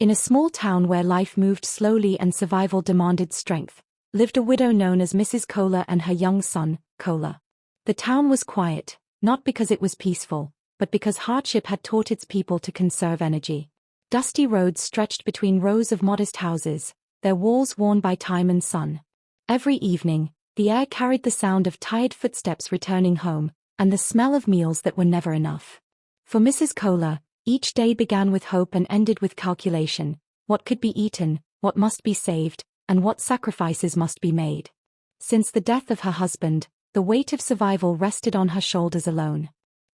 In a small town where life moved slowly and survival demanded strength, lived a widow known as Mrs. Kola and her young son, Kola. The town was quiet, not because it was peaceful, but because hardship had taught its people to conserve energy. Dusty roads stretched between rows of modest houses, their walls worn by time and sun. Every evening, the air carried the sound of tired footsteps returning home, and the smell of meals that were never enough. For Mrs. Kola, each day began with hope and ended with calculation: what could be eaten, what must be saved, and what sacrifices must be made. Since the death of her husband, the weight of survival rested on her shoulders alone.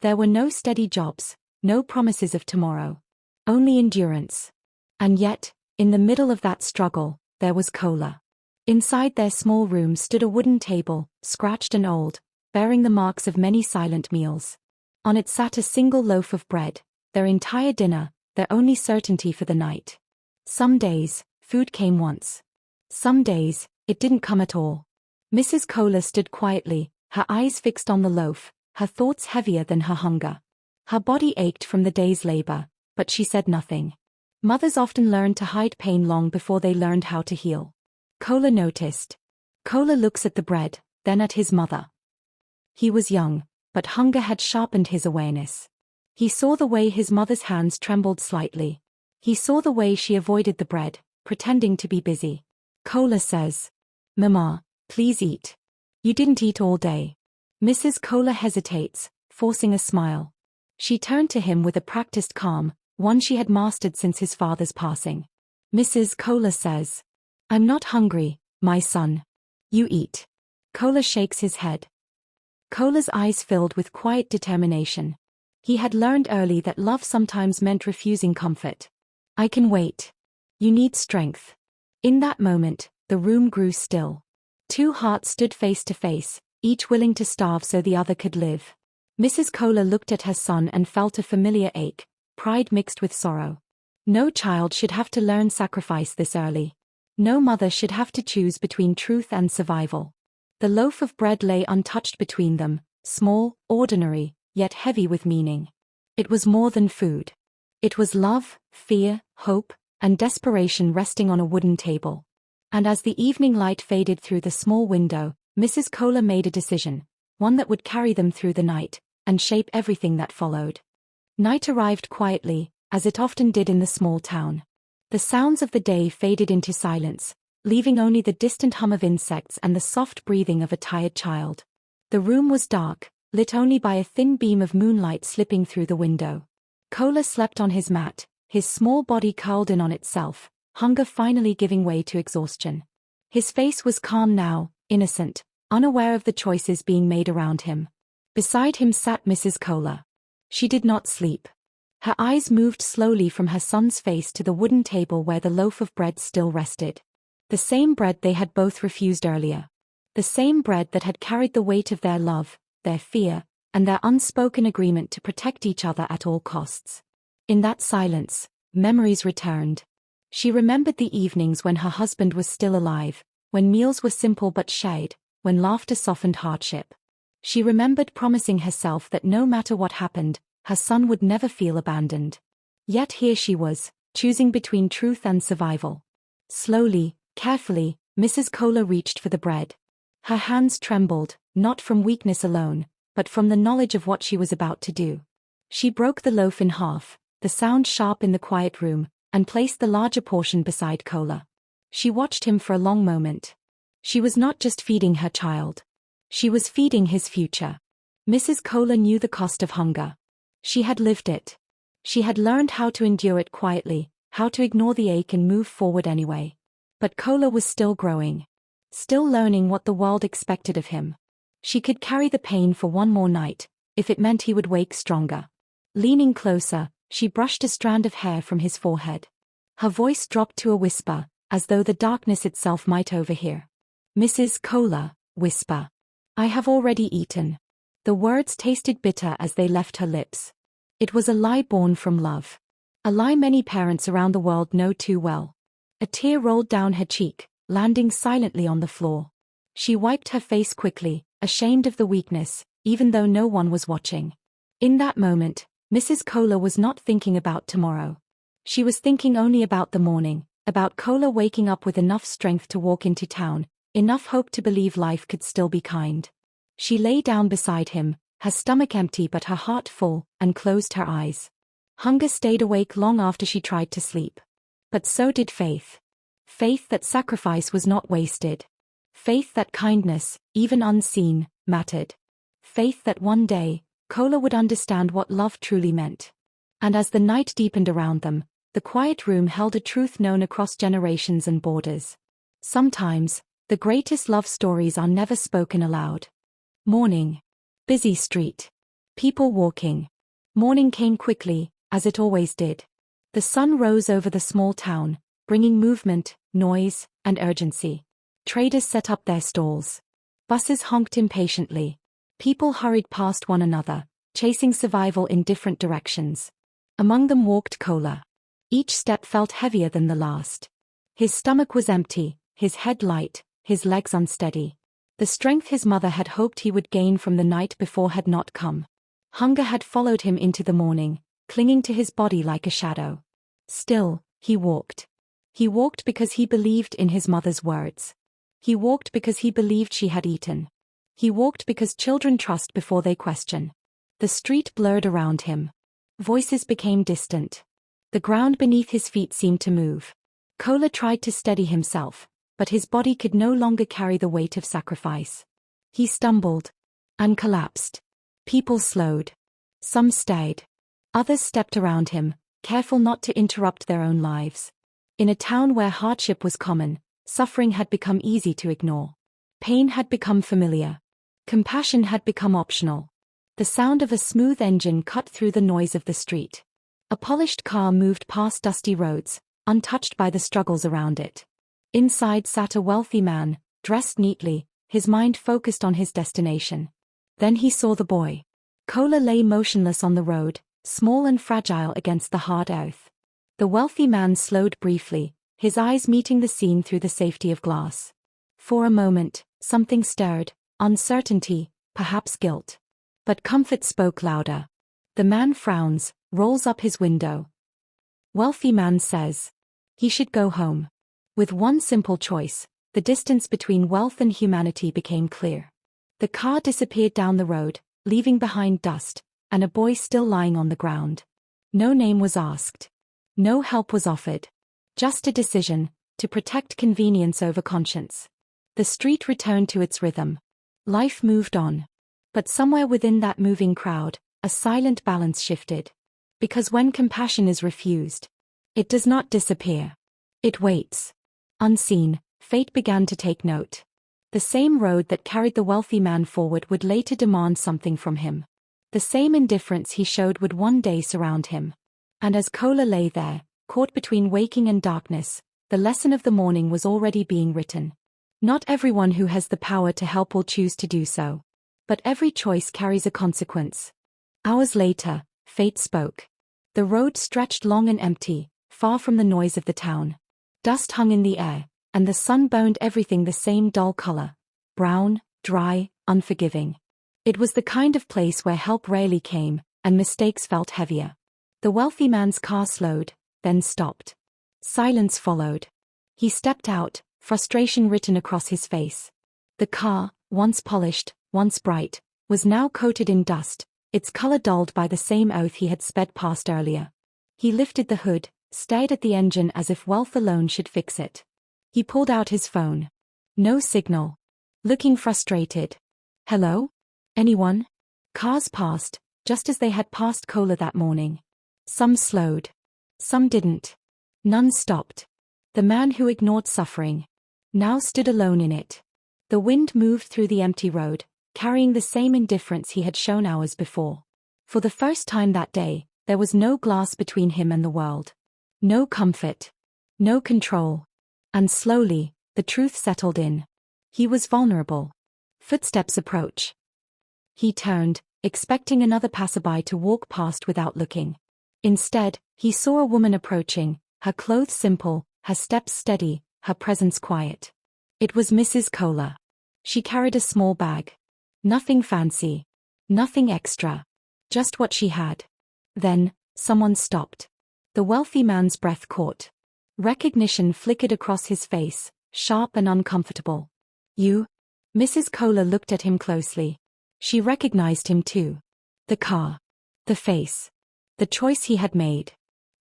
There were no steady jobs, no promises of tomorrow. Only endurance. And yet, in the middle of that struggle, there was Kola. Inside their small room stood a wooden table, scratched and old, bearing the marks of many silent meals. On it sat a single loaf of bread, their entire dinner, their only certainty for the night. Some days, food came once. Some days, it didn't come at all. Mrs. Kola stood quietly, her eyes fixed on the loaf, her thoughts heavier than her hunger. Her body ached from the day's labor, but she said nothing. Mothers often learned to hide pain long before they learned how to heal. Kola noticed. Kola looks at the bread, then at his mother. He was young, but hunger had sharpened his awareness. He saw the way his mother's hands trembled slightly. He saw the way she avoided the bread, pretending to be busy. Kola says, "Mama, please eat. You didn't eat all day." Mrs. Kola hesitates, forcing a smile. She turned to him with a practiced calm, one she had mastered since his father's passing. Mrs. Kola says, "I'm not hungry, my son. You eat." Kola shakes his head. Kola's eyes filled with quiet determination. He had learned early that love sometimes meant refusing comfort. "I can wait. You need strength." In that moment, the room grew still. Two hearts stood face to face, each willing to starve so the other could live. Mrs. Kola looked at her son and felt a familiar ache, pride mixed with sorrow. No child should have to learn sacrifice this early. No mother should have to choose between truth and survival. The loaf of bread lay untouched between them, small, ordinary, yet heavy with meaning. It was more than food. It was love, fear, hope, and desperation resting on a wooden table. And as the evening light faded through the small window, Mrs. Kola made a decision, one that would carry them through the night, and shape everything that followed. Night arrived quietly, as it often did in the small town. The sounds of the day faded into silence, leaving only the distant hum of insects and the soft breathing of a tired child. The room was dark, lit only by a thin beam of moonlight slipping through the window. Kola slept on his mat, his small body curled in on itself, hunger finally giving way to exhaustion. His face was calm now, innocent, unaware of the choices being made around him. Beside him sat Mrs. Kola. She did not sleep. Her eyes moved slowly from her son's face to the wooden table where the loaf of bread still rested. The same bread they had both refused earlier. The same bread that had carried the weight of their love, their fear, and their unspoken agreement to protect each other at all costs. In that silence, memories returned. She remembered the evenings when her husband was still alive, when meals were simple but shared, when laughter softened hardship. She remembered promising herself that no matter what happened, her son would never feel abandoned. Yet here she was, choosing between truth and survival. Slowly, carefully, Mrs. Kola reached for the bread. Her hands trembled, not from weakness alone, but from the knowledge of what she was about to do. She broke the loaf in half, the sound sharp in the quiet room, and placed the larger portion beside Kola. She watched him for a long moment. She was not just feeding her child. She was feeding his future. Mrs. Kola knew the cost of hunger. She had lived it. She had learned how to endure it quietly, how to ignore the ache and move forward anyway. But Kola was still growing. Still learning what the world expected of him. She could carry the pain for one more night, if it meant he would wake stronger. Leaning closer, she brushed a strand of hair from his forehead. Her voice dropped to a whisper, as though the darkness itself might overhear. "Mrs. Kola, whisper. I have already eaten." The words tasted bitter as they left her lips. It was a lie born from love. A lie many parents around the world know too well. A tear rolled down her cheek, landing silently on the floor. She wiped her face quickly, ashamed of the weakness, even though no one was watching. In that moment, Mrs. Kola was not thinking about tomorrow. She was thinking only about the morning, about Kola waking up with enough strength to walk into town, enough hope to believe life could still be kind. She lay down beside him, her stomach empty but her heart full, and closed her eyes. Hunger stayed awake long after she tried to sleep. But so did faith. Faith that sacrifice was not wasted. Faith that kindness, even unseen, mattered. Faith that one day, Kola would understand what love truly meant. And as the night deepened around them, the quiet room held a truth known across generations and borders. Sometimes, the greatest love stories are never spoken aloud. Morning. Busy street. People walking. Morning came quickly, as it always did. The sun rose over the small town, bringing movement, noise, and urgency. Traders set up their stalls. Buses honked impatiently. People hurried past one another, chasing survival in different directions. Among them walked Kola. Each step felt heavier than the last. His stomach was empty, his head light, his legs unsteady. The strength his mother had hoped he would gain from the night before had not come. Hunger had followed him into the morning, clinging to his body like a shadow. Still, he walked. He walked because he believed in his mother's words. He walked because he believed she had eaten. He walked because children trust before they question. The street blurred around him. Voices became distant. The ground beneath his feet seemed to move. Kola tried to steady himself, but his body could no longer carry the weight of sacrifice. He stumbled and collapsed. People slowed. Some stayed. Others stepped around him, careful not to interrupt their own lives. In a town where hardship was common, suffering had become easy to ignore. Pain had become familiar. Compassion had become optional. The sound of a smooth engine cut through the noise of the street. A polished car moved past dusty roads, untouched by the struggles around it. Inside sat a wealthy man, dressed neatly, his mind focused on his destination. Then he saw the boy. Kola lay motionless on the road, small and fragile against the hard earth. The wealthy man slowed briefly, his eyes meeting the scene through the safety of glass. For a moment, something stirred, uncertainty, perhaps guilt. But comfort spoke louder. The man frowns, rolls up his window. Wealthy man says. He should go home. With one simple choice, the distance between wealth and humanity became clear. The car disappeared down the road, leaving behind dust, and a boy still lying on the ground. No name was asked. No help was offered. Just a decision, to protect convenience over conscience. The street returned to its rhythm. Life moved on. But somewhere within that moving crowd, a silent balance shifted. Because when compassion is refused, it does not disappear. It waits. Unseen, fate began to take note. The same road that carried the wealthy man forward would later demand something from him. The same indifference he showed would one day surround him. And as Kola lay there, caught between waking and darkness, the lesson of the morning was already being written. Not everyone who has the power to help will choose to do so. But every choice carries a consequence. Hours later, fate spoke. The road stretched long and empty, far from the noise of the town. Dust hung in the air, and the sun burned everything the same dull color. Brown, dry, unforgiving. It was the kind of place where help rarely came, and mistakes felt heavier. The wealthy man's car slowed, then stopped. Silence followed. He stepped out, frustration written across his face. The car, once polished, once bright, was now coated in dust, its color dulled by the same oath he had sped past earlier. He lifted the hood, stared at the engine as if wealth alone should fix it. He pulled out his phone. No signal. Looking frustrated. Hello? Anyone? Cars passed, just as they had passed Kola that morning. Some slowed. Some didn't. None stopped. The man who ignored suffering now stood alone in it. The wind moved through the empty road, carrying the same indifference he had shown hours before. For the first time that day, there was no glass between him and the world. No comfort. No control. And slowly, the truth settled in. He was vulnerable. Footsteps approach. He turned, expecting another passerby to walk past without looking. Instead, he saw a woman approaching, her clothes simple, her steps steady, her presence quiet. It was Mrs. Kola. She carried a small bag. Nothing fancy. Nothing extra. Just what she had. Then, someone stopped. The wealthy man's breath caught. Recognition flickered across his face, sharp and uncomfortable. You? Mrs. Kola looked at him closely. She recognized him too. The car. The face. The choice he had made.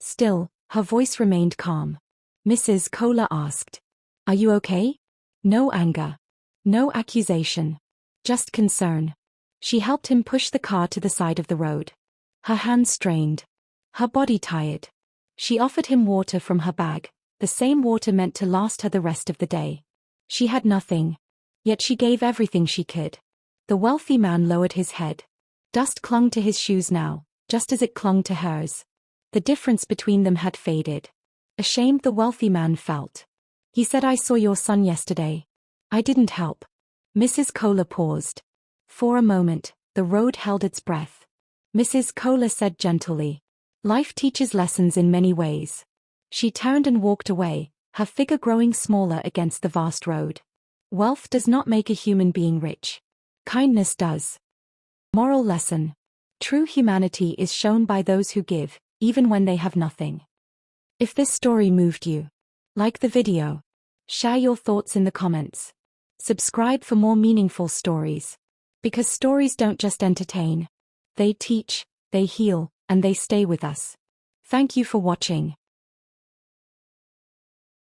Still, her voice remained calm. Mrs. Kola asked, "Are you okay?" No anger. No accusation. Just concern. She helped him push the car to the side of the road. Her hands strained. Her body tired. She offered him water from her bag, the same water meant to last her the rest of the day. She had nothing. Yet she gave everything she could. The wealthy man lowered his head. Dust clung to his shoes now, just as it clung to hers. The difference between them had faded. Ashamed, the wealthy man felt. He said, "I saw your son yesterday. I didn't help." Mrs. Kola paused. For a moment, the road held its breath. Mrs. Kola said gently, "Life teaches lessons in many ways." She turned and walked away, her figure growing smaller against the vast road. Wealth does not make a human being rich. Kindness does. Moral lesson. True humanity is shown by those who give, even when they have nothing. If this story moved you, like the video. Share your thoughts in the comments. Subscribe for more meaningful stories. Because stories don't just entertain. They teach, they heal, and they stay with us. Thank you for watching.